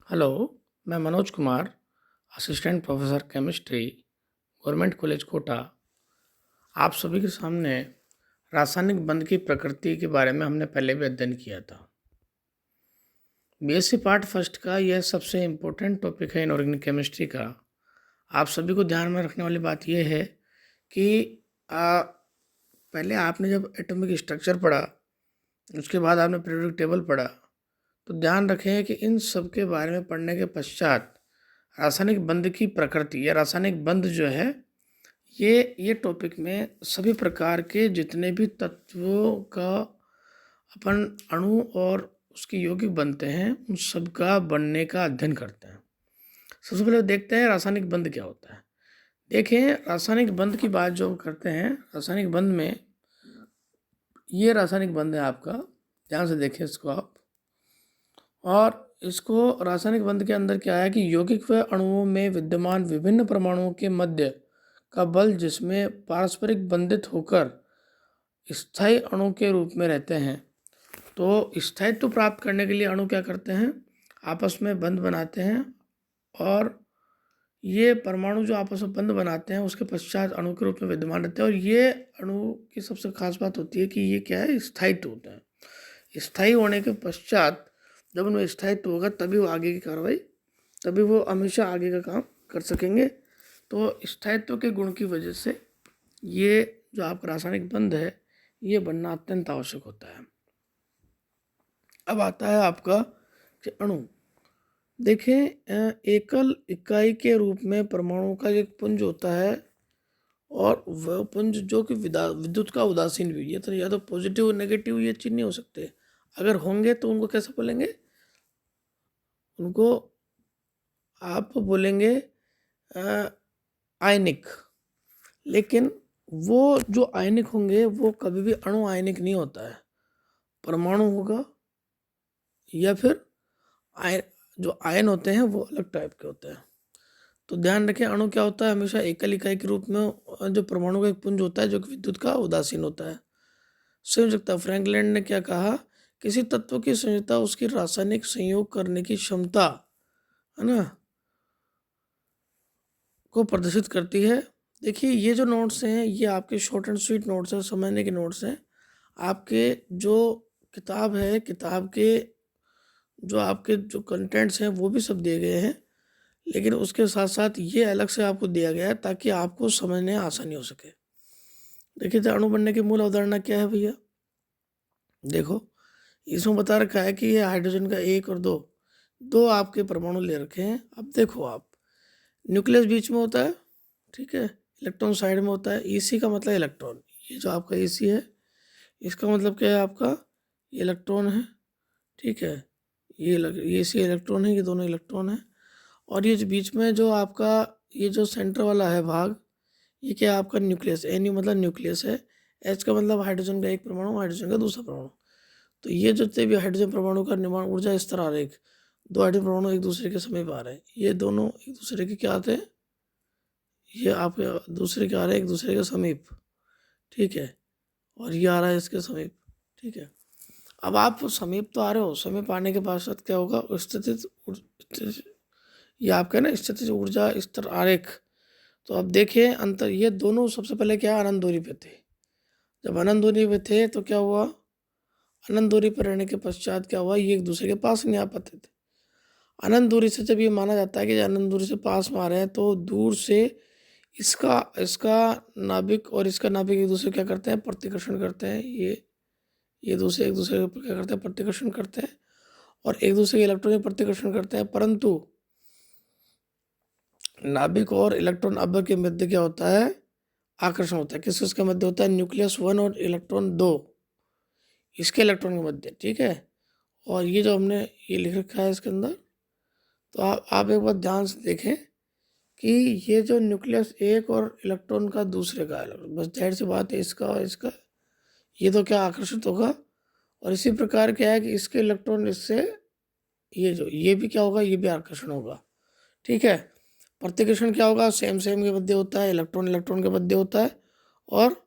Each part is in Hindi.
हेलो, मैं Manoj Kumar, assistant professor chemistry, government college Kota. आप सभी के सामने रासायनिक बंध की प्रकृति के बारे में हमने पहले भी अध्ययन किया था। बीएससी पार्ट फर्स्ट का यह सबसे इम्पोर्टेंट टॉपिक है इनऑर्गेनिक केमिस्ट्री का। आप सभी को ध्यान में रखने वाली बात यह है कि पहले आपने जब एटॉमिक स्ट्रक्चर पढ़ा, उसके बाद आपने पीरियोडिक टेबल पढ़ा, तो ध्यान रखें कि इन सब के बारे में पढ़ने के पश्चात रासायनिक बंध की प्रकृति या रासायनिक बंध जो है ये टॉपिक में सभी प्रकार के जितने भी तत्वों का अपन अणु और उसके यौगिक बनते हैं उन सब का बनने का अध्ययन करते हैं। सबसे पहले देखते हैं रासायनिक बंध क्या होता है। देखें, रासायनिक बंध की बात जो करते हैं, रासायनिक बंध में ये रासायनिक बंध है आपका, ध्यान से देखें इसको आप। और इसको रासायनिक बंध के अंदर क्या है कि यौगिक व अणुओं में विद्यमान विभिन्न परमाणुओं के मध्य का बल जिसमें पारस्परिक बंधित होकर स्थायी अणु के रूप में रहते हैं। तो स्थायित्व प्राप्त करने के लिए अणु क्या करते हैं, आपस में बंध बनाते हैं, और ये परमाणु जो आपस में बंध बनाते हैं उसके पश्चात अणु के रूप में विद्यमान रहते हैं। और ये अणु की सबसे खास बात होती है कि ये क्या है, स्थायित्व होता है। स्थायी होने के पश्चात जब उनमें स्थायित्व होगा तभी वो आगे की कार्रवाई, तभी वो हमेशा आगे का काम कर सकेंगे। तो स्थायित्व के गुण की वजह से ये जो आपका रासायनिक बंध है ये बनना अत्यंत आवश्यक होता है। अब आता है आपका कि अणु। देखें, एकल इकाई के रूप में परमाणु का एक पुंज होता है, और वह पुंज जो कि विद्युत का उदासीन भी, ये तो या तो पॉजिटिव नेगेटिव ये चीज नहीं हो सकते। अगर होंगे तो उनको कैसे बोलेंगे, उनको आप बोलेंगे आयनिक। लेकिन वो जो आयनिक होंगे वो कभी भी अणु आयनिक नहीं होता है, परमाणु होगा, या फिर जो आयन होते हैं वो अलग टाइप के होते हैं। तो ध्यान रखें, अणु क्या होता है, हमेशा एकल इकाई के रूप में जो परमाणु का एक पुंज होता है जो कि विद्युत का उदासीन होता है। संयोजकता, फ्रैंकलैंड ने क्या कहा, किसी तत्व की संयोजकता उसकी रासायनिक संयोग करने की क्षमता है ना को प्रदर्शित करती है। देखिए, ये जो नोट्स हैं ये आपके शॉर्ट एंड स्वीट नोट्स हैं, समझने के नोट्स हैं। आपके जो किताब है, किताब के जो आपके जो कंटेंट्स हैं वो भी सब दिए गए हैं, लेकिन उसके साथ साथ ये अलग से आपको दिया गया है ताकि आपको समझने आसानी हो सके। देखिए, तो अणु बनने की मूल अवधारणा क्या है भैया, देखो इसमें बता रखा है कि ये हाइड्रोजन का एक और दो, दो आपके परमाणु ले रखे हैं। अब देखो आप, न्यूक्लियस बीच में होता है, ठीक है, इलेक्ट्रॉन साइड में होता है। ईसी का मतलब इलेक्ट्रॉन, ये जो आपका ईसी है इसका मतलब क्या है, आपका ये इलेक्ट्रॉन है, ठीक है, ये सी इलेक्ट्रॉन है, ये दोनों इलेक्ट्रॉन है। और ये जो बीच में जो आपका ये जो सेंटर वाला है भाग, ये क्या है आपका न्यूक्लियस, एन यू मतलब न्यूक्लियस है, एच का मतलब हाइड्रोजन का एक परमाणु, हाइड्रोजन का दूसरा परमाणु। तो ये जो भी हाइड्रोजन परमाणु का निर्माण ऊर्जा स्तर आरेख, दो हाइड्रोजन परमाणु एक दूसरे के समीप आ रहे हैं, ये दोनों एक दूसरे के क्या आते हैं, ये आपके दूसरे के आ रहे हैं एक दूसरे के समीप, ठीक है, और ये आ रहा है इसके समीप, ठीक है। अब आप समीप तो आ रहे हो, समीप आने के पश्चात क्या होगा, ये आपका ना स्थितिज ऊर्जा स्तर आरेख। तो अब देखिए अंतर, ये दोनों सबसे पहले क्या अनंत दूरी पे थे। जब अनंत दूरी पे थे तो क्या हुआ, अनंत दूरी पर रहने के पश्चात क्या हुआ, ये एक दूसरे के पास नहीं आ पाते थे। अनंत दूरी से जब ये माना जाता है कि अनंत दूरी से पास में आ रहे हैं, तो दूर से इसका इसका नाभिक और इसका नाभिक एक दूसरे क्या करते हैं, प्रतिकर्षण करते हैं। ये दूसरे एक दूसरे को क्या करते हैं, प्रतिकर्षण करते हैं, और एक दूसरे के इलेक्ट्रॉन प्रतिकर्षण करते हैं। परंतु नाभिक और इलेक्ट्रॉन अब के मध्य क्या होता है, आकर्षण होता है। किस किसके मध्य होता है, न्यूक्लियस वन और इलेक्ट्रॉन दो, इसके इलेक्ट्रॉन के मध्य, ठीक है। और ये जो हमने ये लिख रखा है इसके अंदर, तो आप एक बार ध्यान से देखें कि ये जो न्यूक्लियस एक और इलेक्ट्रॉन का दूसरे का इलेक्ट्रॉन, बस जाहिर सी बात है इसका और इसका ये तो क्या आकर्षित होगा। और इसी प्रकार क्या है कि इसके इलेक्ट्रॉन इससे, ये भी क्या होगा, ये भी आकर्षण होगा, ठीक है। प्रतिकर्षण क्या होगा, सेम सेम के मध्य होता है, इलेक्ट्रॉन इलेक्ट्रॉन के मध्य होता है, और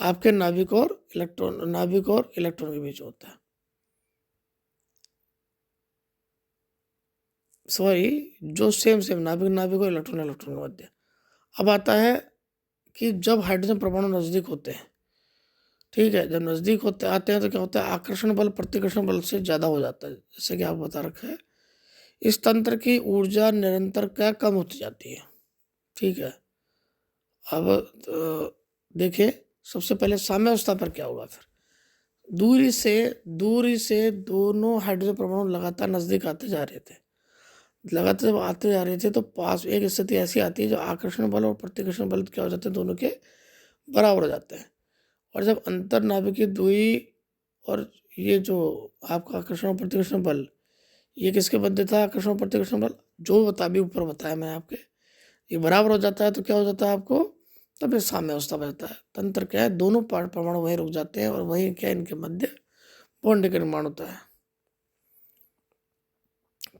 आपके नाभिक और इलेक्ट्रॉन के बीच होता है। सॉरी, जो सेम सेम नाभिक नाभिक और इलेक्ट्रॉन इलेक्ट्रॉन के मध्य। अब आता है कि जब हाइड्रोजन परमाणु नज़दीक होते हैं, ठीक है, जब नज़दीक होते आते हैं तो क्या होता है, आकर्षण बल प्रतिकर्षण बल से ज़्यादा हो जाता है, जैसे कि आप बता रखा है। इस तंत्र की ऊर्जा निरंतर क्या कम होती जाती है, ठीक है। अब देखिए, सबसे पहले साम्यावस्था पर क्या होगा फिर, दूरी से दोनों हाइड्रोजन परमाणु लगातार नज़दीक आते जा रहे थे। लगातार जब आते जा रहे थे तो पास एक स्थिति ऐसी आती है जो आकर्षण बल और प्रतिकर्षण बल क्या हो जाते हैं, दोनों के बराबर हो जाते हैं। और जब अंतर नाभिकीय दूरी और ये जो आपका आकर्षण और प्रतिकर्षण बल, ये किसके मध्य था, आकर्षण और प्रतिकर्षण बल, जो अभी ऊपर बताया मैं आपके, ये बराबर हो जाता है तो क्या हो जाता है आपको, तब ये साम्य अवस्था बनता है। तंत्र क्या है, दोनों परमाणु वहीं रुक जाते हैं और वहीं क्या इनके मध्य बॉन्ड का निर्माण होता है।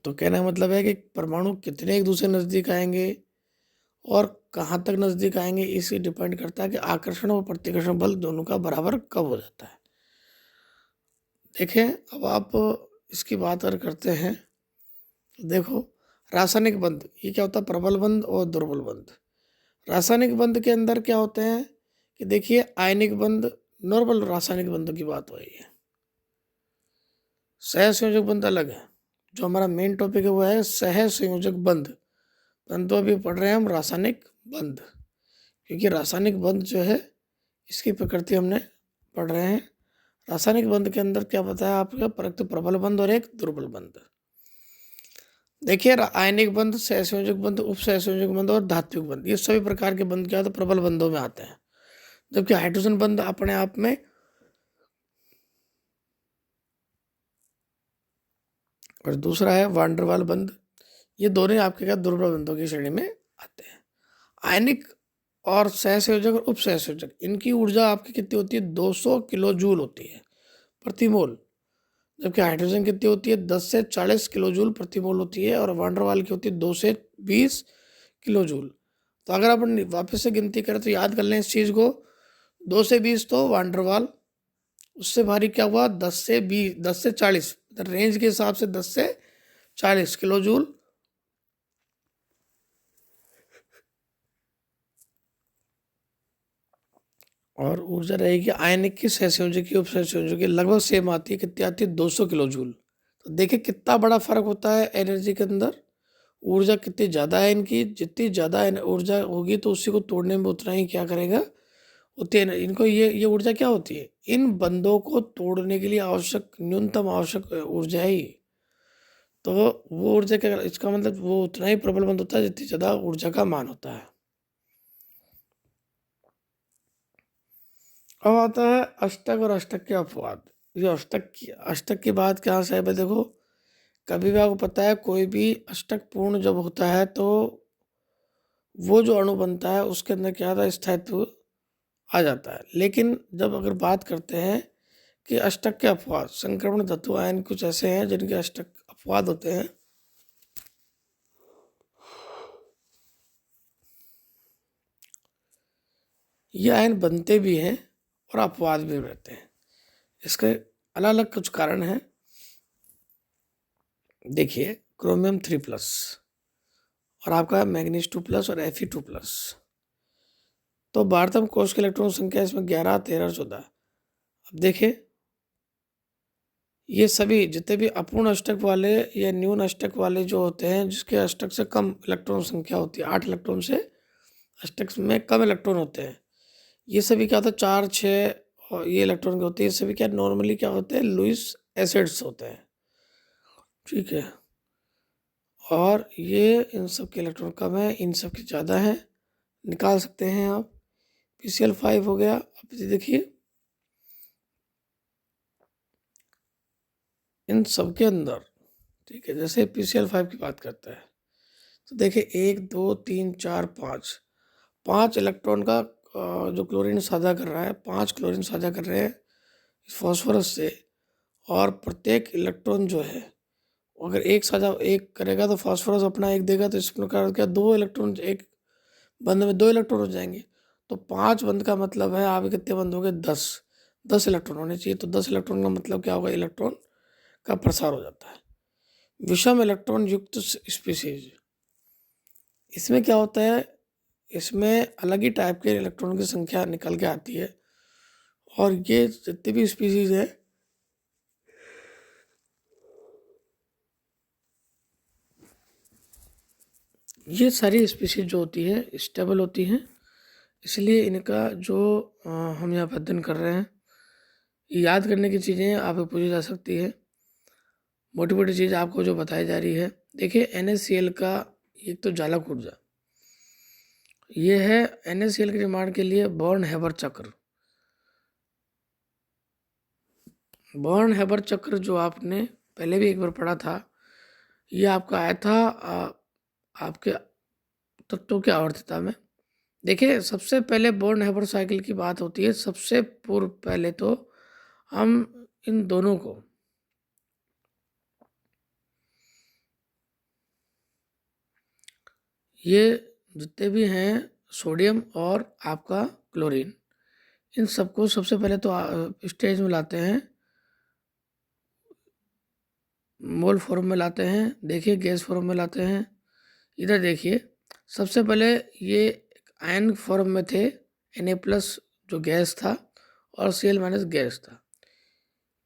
तो कहने का मतलब है कि परमाणु कितने एक दूसरे नज़दीक आएंगे और कहाँ तक नज़दीक आएंगे, इसी डिपेंड करता है कि आकर्षण और प्रतिकर्षण बल दोनों का बराबर कब हो जाता है। देखें, अब आप इसकी बात अगर करते हैं, देखो रासायनिक बंध, ये क्या होता है, प्रबल बंध और दुर्बल बंध। रासायनिक बंध के अंदर क्या होते हैं कि देखिए, आयनिक बंध, नॉर्मल रासायनिक बंधों की बात हो रही है, सहसंयोजक बंध अलग है। जो हमारा मेन टॉपिक है वो है सहसंयोजक बंध, परंतु अभी पढ़ रहे हैं हम रासायनिक बंध, क्योंकि रासायनिक बंध जो है इसकी प्रकृति हमने पढ़ रहे हैं। रासायनिक बंध के अंदर क्या बताया आपका, परक्त प्रबल बंध और एक दुर्बल बंध। देखिए, आयनिक बंध, सहसंयोजक बंध, उप सहसंयोजक बंध और धात्विक बंध, ये सभी प्रकार के बंध क्या होते हैं, प्रबल बंधों में आते हैं। जबकि हाइड्रोजन बंध अपने आप में, और दूसरा है वांडरवाल बंध, ये दोनों आपके क्या दुर्बल बंधों की श्रेणी में आते हैं। आयनिक और सहसंयोजक और उप सहसंयोजक, इनकी ऊर्जा आपकी कितनी होती है, 200 किलो जूल होती है प्रति मोल। जबकि हाइड्रोजन कितनी होती है, 10 से 40 किलो जूल प्रति मोल होती है, और वांडरवाल की होती है 2 से 20 किलो जूल। तो अगर अपन वापस से गिनती करें तो याद कर लें इस चीज़ को, 2 से 20 तो वांडरवाल, उससे भारी क्या हुआ, 10 से 40, रेंज के हिसाब से 10 से 40 किलो जूल। और ऊर्जा रहेगी आयनिक की, सहसंयोजक की, उप सहसंयोजक की, लगभग सेम आती है, कितनी आती है, 200 किलो जूल। तो देखिए कितना बड़ा फर्क होता है एनर्जी के अंदर, ऊर्जा कितनी ज़्यादा है इनकी, जितनी ज़्यादा ऊर्जा होगी तो उसी को तोड़ने में उतना ही क्या करेगा, उतनी इनको ये ऊर्जा क्या होती है, इन बंधों को तोड़ने के लिए आवश्यक न्यूनतम आवश्यक ऊर्जा ही। तो वो ऊर्जा का, इसका मतलब वो उतना ही प्रबल बंध होता है जितनी ज़्यादा ऊर्जा का मान होता है। अब आता है अष्टक और अष्टक के अपवाद। ये अष्टक की बात क्या है भाई, देखो कभी भी आपको पता है कोई भी अष्टक पूर्ण जब होता है तो वो जो अणु बनता है उसके अंदर क्या आता है, स्थायित्व आ जाता है। लेकिन जब अगर बात करते हैं कि अष्टक के अपवाद, संक्रमण धातु आयन कुछ ऐसे हैं जिनके अष्टक अपवाद होते हैं। ये आयन बनते भी हैं और अपवाद भी रहते हैं, इसके अलग अलग कुछ कारण हैं। देखिए, क्रोमियम 3+ और आपका मैग्नीज 2+ और Fe2+। तो भारतम कोश की इलेक्ट्रॉन संख्या इसमें 11, 13, 14। अब देखिए, ये सभी जितने भी अपूर्ण अष्टक वाले या न्यून अष्टक वाले जो होते हैं, जिसके अष्टक से कम इलेक्ट्रॉन संख्या होती है, 8 इलेक्ट्रॉन से अष्टक में कम इलेक्ट्रॉन होते हैं, ये सभी क्या होता है, 4, 6 और ये इलेक्ट्रॉन के होते हैं, ये सभी क्या नॉर्मली क्या होते हैं, लुईस एसिड्स होते हैं, ठीक है। और ये इन सब के इलेक्ट्रॉन कम है, इन सब के ज़्यादा है, निकाल सकते हैं आप। PCl5 हो गया। अब ये देखिए, इन सब के अंदर, ठीक है, जैसे PCl5 की बात करता है तो देखिए 1, 2, 3, 4, 5 इलेक्ट्रॉन का जो क्लोरीन साझा कर रहा है, 5 क्लोरीन साझा कर रहे हैं इस फॉस्फोरस से। और प्रत्येक इलेक्ट्रॉन जो है, अगर एक करेगा तो फॉस्फोरस अपना एक देगा, तो इस प्रकार क्या 2 इलेक्ट्रॉन, एक बंद में 2 इलेक्ट्रॉन हो जाएंगे। तो 5 बंद का मतलब है आप कितने बंद हो गए, 10 इलेक्ट्रॉन होने चाहिए। तो 10 इलेक्ट्रॉन का मतलब क्या होगा, इलेक्ट्रॉन का प्रसार हो जाता है। विषम इलेक्ट्रॉन युक्त स्पीसीज, इसमें क्या होता है, इसमें अलग ही टाइप के इलेक्ट्रॉन की संख्या निकल के आती है, और ये जितनी भी स्पीसीज है ये सारी स्पीसीज जो होती है स्टेबल होती हैं, इसलिए इनका जो हम यहाँ पर अध्ययन कर रहे हैं, याद करने की चीज़ें आपको पूछी जा सकती है। मोटी मोटी चीज़ आपको जो बताई जा रही है, देखिए NaCl का एक तो जालक ऊर्जा, ये है NaCl के निर्माण के लिए बॉर्न हैबर चक्र। बॉर्न हैबर चक्र जो आपने पहले भी एक बार पढ़ा था, ये आपका आया था आपके तत्वों की आवर्तता में। देखिए सबसे पहले बॉर्न हैबर साइकिल की बात होती है, सबसे पूर्व पहले तो हम इन दोनों को ये जितने भी हैं सोडियम और आपका क्लोरीन, इन सबको सबसे पहले तो स्टेज में लाते हैं, मोल फॉर्म में लाते हैं, देखिए गैस फॉर्म में लाते हैं। इधर देखिए सबसे पहले ये आयन फॉर्म में थे, Na+ जो गैस था और Cl- गैस था।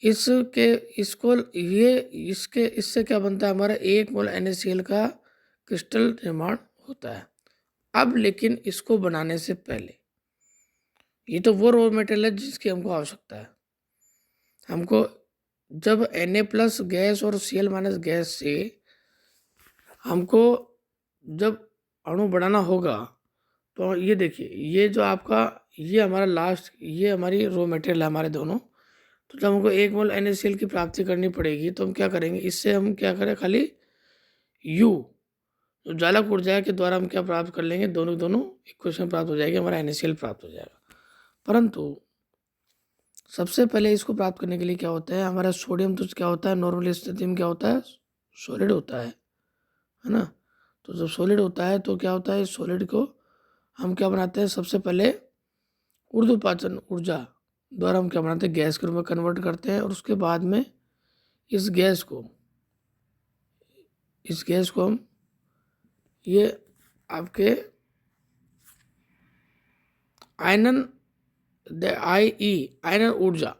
इसके इसको ये इसके इससे क्या बनता है, हमारा 1 मोल NaCl का क्रिस्टल निर्माण होता है। अब लेकिन इसको बनाने से पहले, ये तो वो रॉ मटेरियल है जिसकी हमको आवश्यकता है। हमको जब Na+ गैस और Cl- गैस से हमको जब अणु बनाना होगा, तो ये देखिए ये जो आपका ये हमारा लास्ट, ये हमारी रॉ मटेरियल है हमारे दोनों। तो जब हमको 1 मोल NaCl की प्राप्ति करनी पड़ेगी, तो हम क्या करेंगे, इससे हम क्या करें, खाली U जो जालक ऊर्जा के द्वारा हम क्या प्राप्त कर लेंगे, दोनों दोनों इक्वेशन प्राप्त हो जाएगी, हमारा NaCl प्राप्त हो जाएगा। परंतु सबसे पहले इसको प्राप्त करने के लिए क्या होता है, हमारा सोडियम तो क्या होता है, नॉर्मल स्थिति में क्या होता है, सॉलिड होता है ना। तो जब सॉलिड होता है तो क्या होता है, इस सॉलिड को हम क्या बनाते हैं, सबसे पहले ऊर्ध्वपातन ऊर्जा द्वारा हम क्या बनाते हैं, गैस के रूप में कन्वर्ट करते हैं, और उसके बाद में इस गैस को हम ये आपके आयनन आयनन ऊर्जा,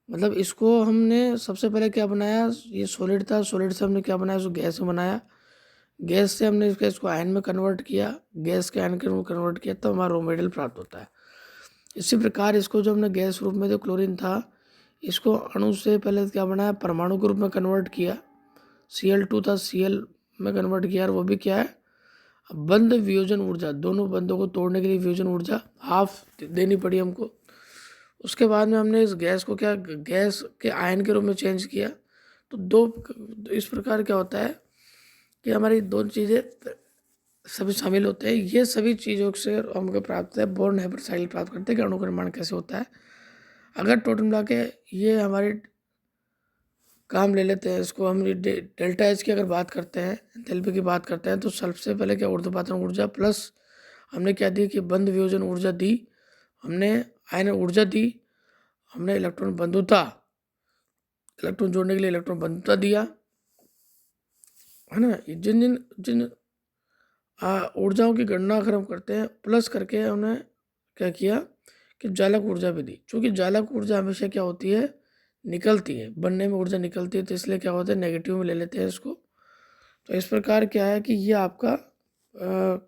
मतलब इसको हमने सबसे पहले क्या बनाया, ये सॉलिड था, सॉलिड से हमने क्या बनाया, इसको गैस में बनाया, गैस से हमने इसको आयन में कन्वर्ट किया, गैस के आयन के रूप में कन्वर्ट किया, तो हमारा रॉ मटेरियल प्राप्त होता है। इसी प्रकार इसको जो हमने गैस रूप में जो क्लोरीन था, इसको अणु से पहले क्या बनाया, परमाणु के रूप में कन्वर्ट किया, Cl2 था, Cl में कन्वर्ट किया, और वो भी क्या है, बंध वियोजन ऊर्जा, दोनों बंधों को तोड़ने के लिए वियोजन ऊर्जा हाफ देनी पड़ी हमको। उसके बाद में हमने इस गैस को क्या, गैस के आयन के रूप में चेंज किया। तो इस प्रकार क्या होता है कि हमारी दोनों चीज़ें सभी शामिल होते हैं। ये सभी चीज़ों से हमको प्राप्त है, बॉर्न हैबर साइकिल प्राप्त करते हैं कि अणु का निर्माण कैसे होता है। अगर टोटल मिला के ये हमारे काम ले लेते हैं, इसको हम डेल्टा एच की अगर बात करते हैं, एंथैल्पी की बात करते हैं, तो सबसे पहले क्या, ऊर्ध्वपातन ऊर्जा प्लस हमने क्या दी कि बंध वियोजन ऊर्जा दी, हमने आयन ऊर्जा दी, हमने इलेक्ट्रॉन बंधुता, इलेक्ट्रॉन जोड़ने के लिए इलेक्ट्रॉन बंधुता दिया, है ना। जिन जिन जिन ऊर्जाओं की गणना अगर हम करते हैं, प्लस करके हमने क्या किया कि जालक ऊर्जा भी दी। चूँकि जालक ऊर्जा हमेशा क्या होती है, निकलती है, बनने में ऊर्जा निकलती है, तो इसलिए क्या होता है, नेगेटिव में ले लेते हैं इसको। तो इस प्रकार क्या है कि ये आपका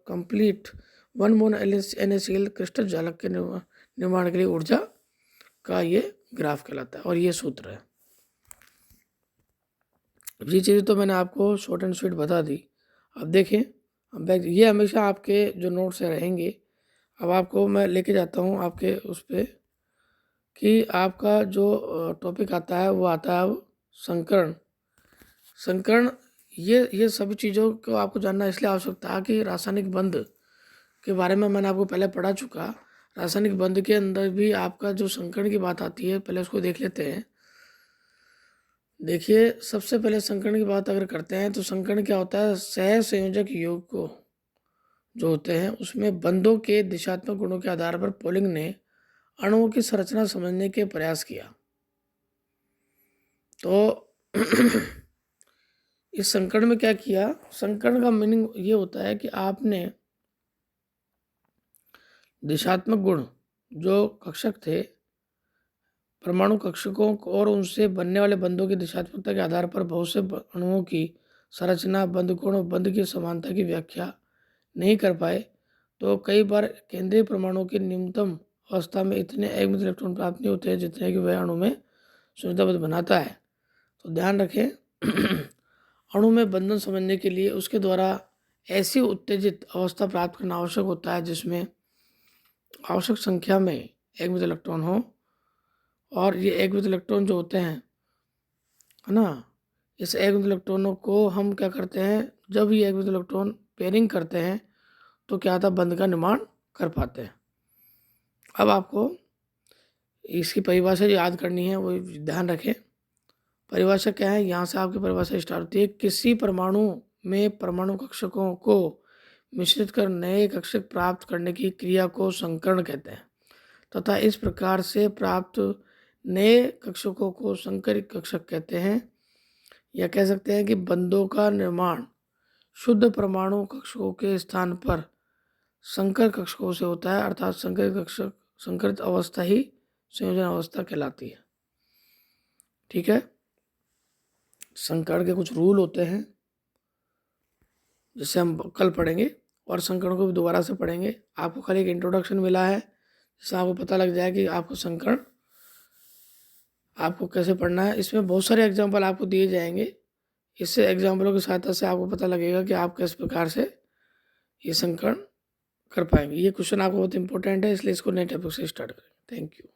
कंप्लीट 1 मोल NaCl क्रिस्टल जालक के निर्माण के लिए ऊर्जा का ये ग्राफ कहलाता है, और ये सूत्र है। ये चीज़ें तो मैंने आपको शॉर्ट एंड स्वीट बता दी। अब देखें, अब ये हमेशा आपके जो नोट्स रहेंगे। अब आपको मैं लेके जाता हूँ आपके उस पर कि आपका जो टॉपिक आता है वो आता है अब संकरण। संकरण ये सभी चीज़ों को आपको जानना इसलिए आवश्यकता है कि रासायनिक बंध के बारे में मैंने आपको पहले पढ़ा चुका। रासायनिक बंध के अंदर भी आपका जो संकरण की बात आती है, पहले उसको देख लेते हैं। देखिए सबसे पहले संकरण की बात अगर करते हैं, तो संकरण क्या होता है, सहसंयोजक योग को जो होते हैं उसमें बंधों के दिशात्मक गुणों के आधार पर पोलिंग ने अणुओं की संरचना समझने के प्रयास किया। तो इस संकरण में क्या किया, संकरण का मीनिंग ये होता है कि आपने दिशात्मक गुण जो कक्षक थे, परमाणु कक्षकों और उनसे बनने वाले बंधों की दिशात्मकता के आधार पर बहुत से अणुओं की संरचना, बंध कोण और बंध की समानता की व्याख्या नहीं कर पाए, तो कई बार केंद्रीय परमाणु की निम्नतम अवस्था में इतने अगमित इलेक्ट्रॉन प्राप्त नहीं होते हैं जितने कि वह अणु में सुविधाबद्ध बनाता है। तो ध्यान रखें अणु में बंधन समझने के लिए उसके द्वारा ऐसी उत्तेजित अवस्था प्राप्त करना आवश्यक होता है जिसमें आवश्यक संख्या में अगमित इलेक्ट्रॉन हो, और ये अगमित इलेक्ट्रॉन जो होते हैं, है ना, इस अगमित इलेक्ट्रॉनों को हम क्या करते हैं, जब ये अगमित इलेक्ट्रॉन पेयरिंग करते हैं तो क्या था, बंध का निर्माण कर पाते हैं। अब आपको इसकी परिभाषा जो याद करनी है वो ध्यान रखें। परिभाषा क्या है, यहाँ से आपकी परिभाषा स्टार्ट होती है। किसी परमाणु में परमाणु कक्षकों को मिश्रित कर नए कक्षक प्राप्त करने की क्रिया को संकरण कहते हैं, तथा इस प्रकार से प्राप्त नए कक्षकों को संकरित कक्षक कहते हैं, या कह सकते हैं कि बंधों का निर्माण शुद्ध परमाणु कक्षकों के स्थान पर संकर कक्षकों से होता है, अर्थात संकरित कक्षक संकरित अवस्था ही संयोजन अवस्था कहलाती है। ठीक है, संकरण के कुछ रूल होते हैं जिसे हम कल पढ़ेंगे, और संकरण को भी दोबारा से पढ़ेंगे। आपको खाली एक इंट्रोडक्शन मिला है जिससे आपको पता लग जाए कि आपको संकरण आपको कैसे पढ़ना है। इसमें बहुत सारे एग्जाम्पल आपको दिए जाएंगे, इससे एग्जाम्पलों की सहायता से आपको पता लगेगा कि आप किस प्रकार से ये संकरण कर पाएंगे। ये क्वेश्चन आपको बहुत इंपॉर्टेंट है, इसलिए इसको नए टॉपिक से स्टार्ट करें। Thank you.